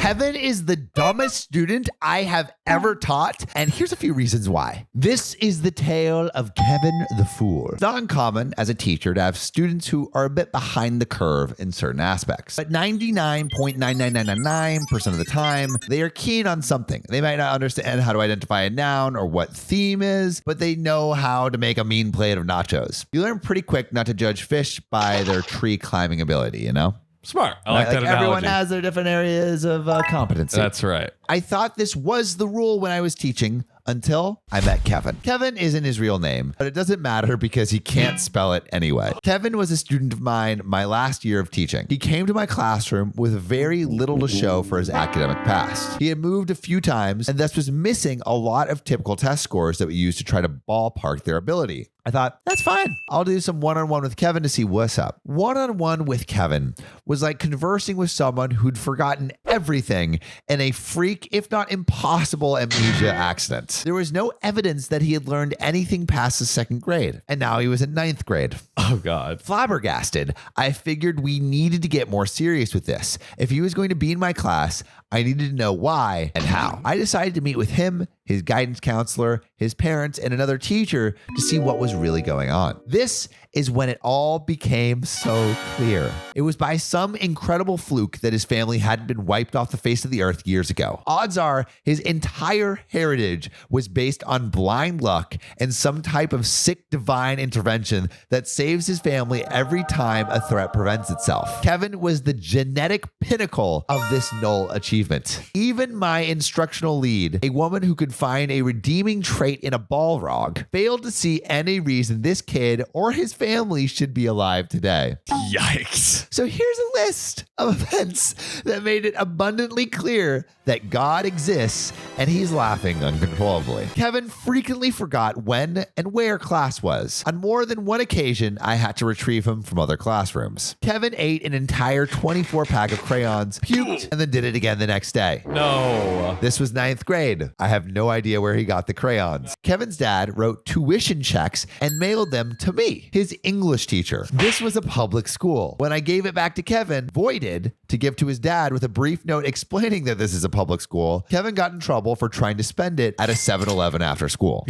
Kevin is the dumbest student I have ever taught, and here's a few reasons why. This is the tale of Kevin the Fool. It's not uncommon as a teacher to have students who are a bit behind the curve in certain aspects, but 99.99999% of the time, they are keen on something. They might not understand how to identify a noun or what theme is, but they know how to make a mean plate of nachos. You learn pretty quick not to judge fish by their tree climbing ability, you know? Smart. I like that analogy. Everyone has their different areas of competency. That's right. I thought this was the rule when I was teaching until I met Kevin. Kevin isn't his real name, but it doesn't matter because he can't spell it anyway. Kevin was a student of mine my last year of teaching. He came to my classroom with very little to show for his academic past. He had moved a few times and thus was missing a lot of typical test scores that we use to try to ballpark their ability. I thought, that's fine. I'll do some one-on-one with Kevin to see what's up. One-on-one with Kevin was like conversing with someone who'd forgotten everything in a freak, if not impossible, amnesia accident. There was no evidence that he had learned anything past the second grade, and now he was in ninth grade. Oh, God. Flabbergasted, I figured we needed to get more serious with this. If he was going to be in my class, I needed to know why and how. I decided to meet with him, his guidance counselor, his parents, and another teacher to see what was really going on. This is when it all became so clear. It was by some incredible fluke that his family hadn't been wiped off the face of the earth years ago. Odds are his entire heritage was based on blind luck and some type of sick divine intervention that saves his family every time a threat presents itself. Kevin was the genetic pinnacle of this null achievement. Even my instructional lead, a woman who could find a redeeming trait in a Balrog, failed to see any reason this kid or his family should be alive today. Yikes. So here's a list of events that made it abundantly clear that God exists, and he's laughing uncontrollably. Kevin frequently forgot when and where class was. On more than one occasion, I had to retrieve him from other classrooms. Kevin ate an entire 24-pack of crayons, puked, and then did it again the next day. No. This was ninth grade. I have no idea where he got the crayons. Kevin's dad wrote tuition checks and mailed them to me, his English teacher. This was a public school. When I gave it back to Kevin, voided, to give to his dad with a brief note explaining that this is a public school, Kevin got in trouble for trying to spend it at a 7-Eleven after school.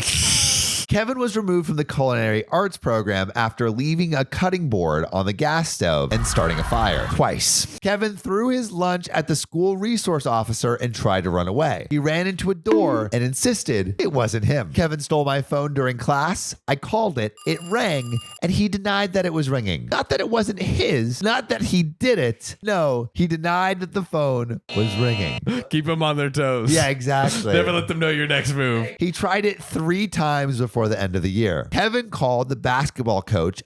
Kevin was removed from the culinary arts program after leaving a cutting board on the gas stove and starting a fire twice. Kevin threw his lunch at the school resource officer and tried to run away. He ran into a door and insisted it wasn't him. Kevin stole my phone during class. I called it, it rang, and he denied that it was ringing. Not that it wasn't his, not that he did it. No, he denied that the phone was ringing. Keep them on their toes. Yeah, exactly. Never let them know your next move. He tried it 3 times before the end of the year. Kevin called the basketball coach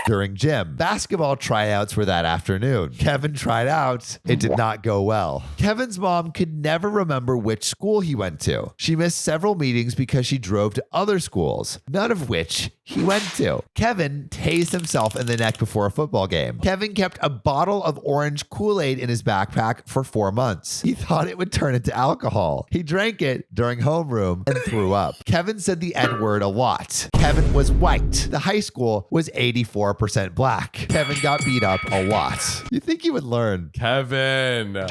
during gym. Basketball tryouts were that afternoon. Kevin tried out. It did not go well. Kevin's mom could never remember which school he went to. She missed several meetings because she drove to other schools, none of which he went to. Kevin tased himself in the neck before a football game. Kevin kept a bottle of orange Kool-Aid in his backpack for 4 months. He thought it would turn into alcohol. He drank it during homeroom and threw up. Kevin said the N-word a lot. Kevin was white. The high school was 84% black. Kevin got beat up a lot. You think he would learn? Kevin.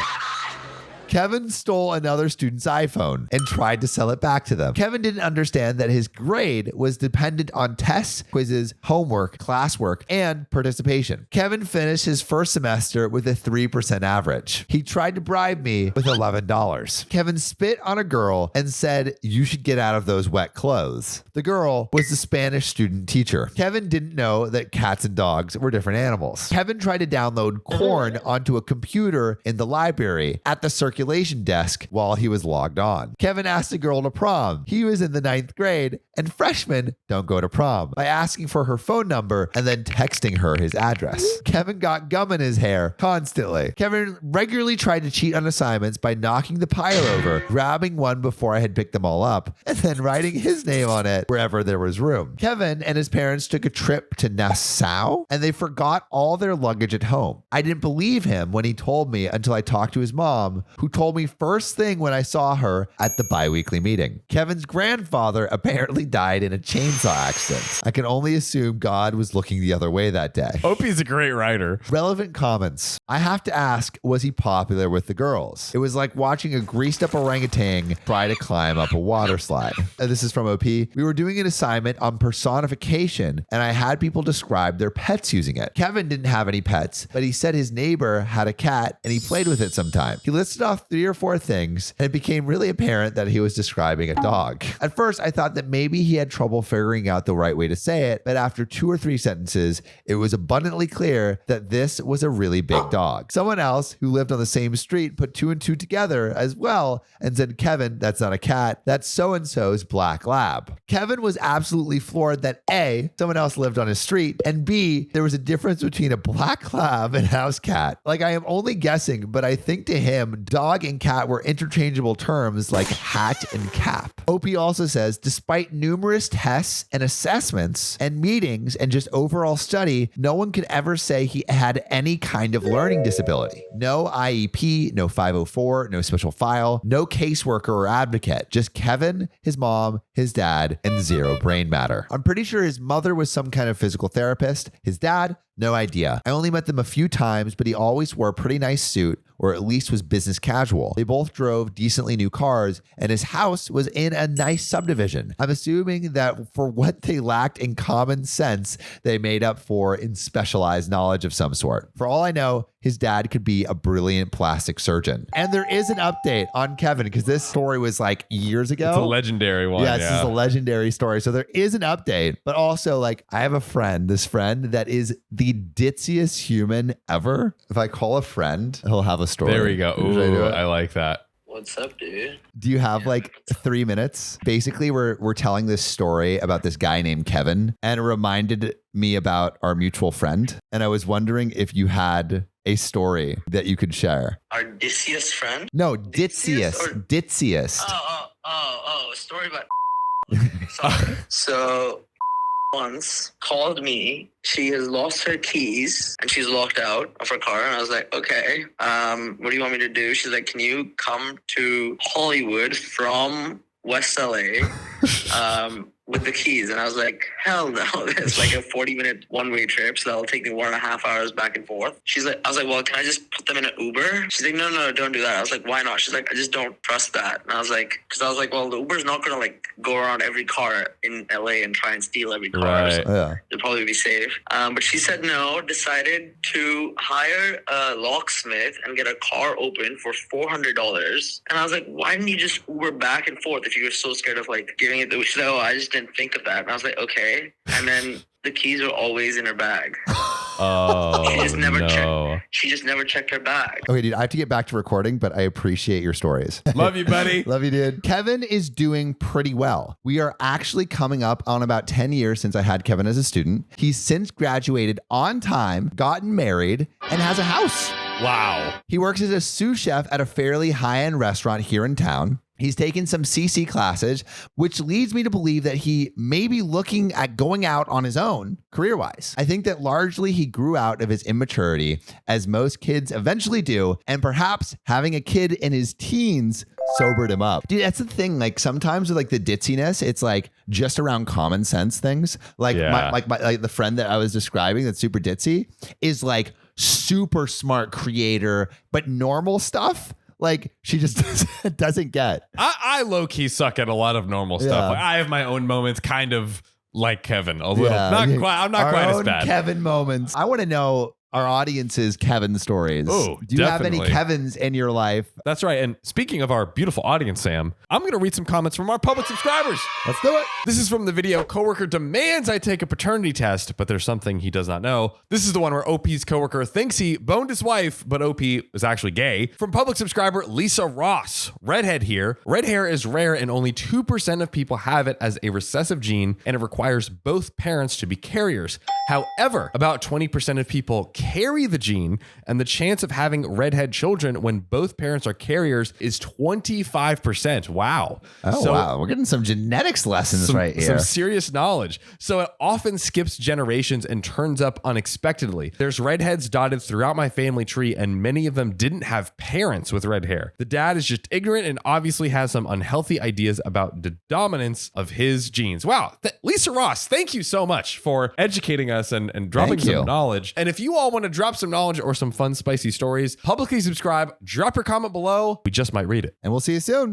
Kevin stole another student's iPhone and tried to sell it back to them. Kevin didn't understand that his grade was dependent on tests, quizzes, homework, classwork, and participation. Kevin finished his first semester with a 3% average. He tried to bribe me with $11. Kevin spit on a girl and said, "You should get out of those wet clothes." The girl was the Spanish student teacher. Kevin didn't know that cats and dogs were different animals. Kevin tried to download corn onto a computer in the library at the circulation desk while he was logged on. Kevin asked a girl to prom. He was in the 9th grade, and freshmen don't go to prom, by asking for her phone number and then texting her his address. Kevin got gum in his hair constantly. Kevin regularly tried to cheat on assignments by knocking the pile over, grabbing one before I had picked them all up, and then writing his name on it wherever there was room. Kevin and his parents took a trip to Nassau, and they forgot all their luggage at home. I didn't believe him when he told me until I talked to his mom, who who told me first thing when I saw her at the bi-weekly meeting. Kevin's grandfather apparently died in a chainsaw accident. I can only assume God was looking the other way that day. Opie's a great writer. Relevant comments. I have to ask, was he popular with the girls? It was like watching a greased up orangutan try to climb up a water slide. This is from OP. We were doing an assignment on personification and I had people describe their pets using it. Kevin didn't have any pets, but he said his neighbor had a cat and he played with it sometime. He listed off 3 or 4 things and it became really apparent that he was describing a dog. At first, I thought that maybe he had trouble figuring out the right way to say it, but after 2 or 3 sentences, it was abundantly clear that this was a really big dog. Someone else who lived on the same street put 2 and 2 together as well and said, Kevin, that's not a cat, that's so-and-so's black lab. Kevin was absolutely floored that A, someone else lived on his street, and B, there was a difference between a black lab and house cat. Like, I am only guessing, but I think to him, dog and cat were interchangeable terms like hat and cap. OP also says, despite numerous tests and assessments and meetings and just overall study, no one could ever say he had any kind of learning disability. No IEP, no 504, no special file, no caseworker or advocate, just Kevin, his mom, his dad, and 0 brain matter. I'm pretty sure his mother was some kind of physical therapist. His dad, no idea. I only met them a few times, but he always wore a pretty nice suit, or at least was business casual. They both drove decently new cars, and his house was in a nice subdivision. I'm assuming that for what they lacked in common sense, they made up for in specialized knowledge of some sort. For all I know, his dad could be a brilliant plastic surgeon. And there is an update on Kevin because this story was like years ago. It's a legendary one. Yeah, this is a legendary story. So there is an update, but also like I have a friend, this friend that is the ditziest human ever. If I call a friend, he'll have a story. There we go. Ooh, I like that. What's up, dude? Do you have like 3 minutes? Basically, we're telling this story about this guy named Kevin, and it reminded me about our mutual friend. And I was wondering if you had a story that you could share. Our ditziest friend? No, ditziest. Ditziest. A story about sorry. So once called me. She has lost her keys and she's locked out of her car. And I was like, okay, what do you want me to do? She's like, can you come to Hollywood from West LA with the keys? And I was like, hell no. It's like a 40-minute one-way trip, so that'll take me 1.5 hours back and forth. I was like, well, can I just put them in an Uber? She's like, no, don't do that. I was like, why not? She's like, I just don't trust that. And I was like, well, the Uber's not gonna like go around every car in LA and try and steal every car. Right. So Yeah. it'll probably be safe. But she said no, decided to hire a locksmith and get a car open for $400. And I was like, why didn't you just Uber back and forth if you were so scared of like giving it? She's like, oh, I just didn't think of that. And I was like, okay. And then the keys were always in her bag. Oh, She just never no. checked. She just never checked her bag. Okay, dude, I have to get back to recording, but I appreciate your stories. Love you, buddy. Love you, dude. Kevin is doing pretty well. We are actually coming up on about 10 years since I had Kevin as a student. He's since graduated on time, gotten married, and has a house. Wow. He works as a sous chef at a fairly high-end restaurant here in town. He's taken some CC classes, which leads me to believe that he may be looking at going out on his own career-wise. I think that largely he grew out of his immaturity, as most kids eventually do, and perhaps having a kid in his teens sobered him up. Dude, that's the thing. Like sometimes with like the ditziness, it's like just around common sense things. Like like the friend that I was describing that's super ditzy is like super smart creator, but normal stuff, like she just doesn't get. I low-key suck at a lot of normal stuff. Yeah. Like, I have my own moments, kind of like Kevin, a little. Yeah. I'm not Our quite as own bad. Kevin moments. I want to know our audience's Kevin stories. Oh, do you have any definitely. Kevins in your life? That's right. And speaking of our beautiful audience, Sam, I'm going to read some comments from our public subscribers. Let's do it. This is from the video, coworker demands I take a paternity test, but there's something he does not know. This is the one where OP's coworker thinks he boned his wife, but OP is actually gay. From public subscriber Lisa Ross, redhead here. Red hair is rare and only 2% of people have it as a recessive gene, and it requires both parents to be carriers. However, about 20% of people carry the gene, and the chance of having redhead children when both parents are carriers is 25%. Wow. Oh, wow. We're getting some genetics lessons right here. Some serious knowledge. So it often skips generations and turns up unexpectedly. There's redheads dotted throughout my family tree, and many of them didn't have parents with red hair. The dad is just ignorant and obviously has some unhealthy ideas about the dominance of his genes. Wow. Lisa Ross, thank you so much for educating us and dropping some knowledge. And if you all want to drop some knowledge or some fun, spicy stories, publicly subscribe, drop your comment below. We just might read it. And we'll see you soon.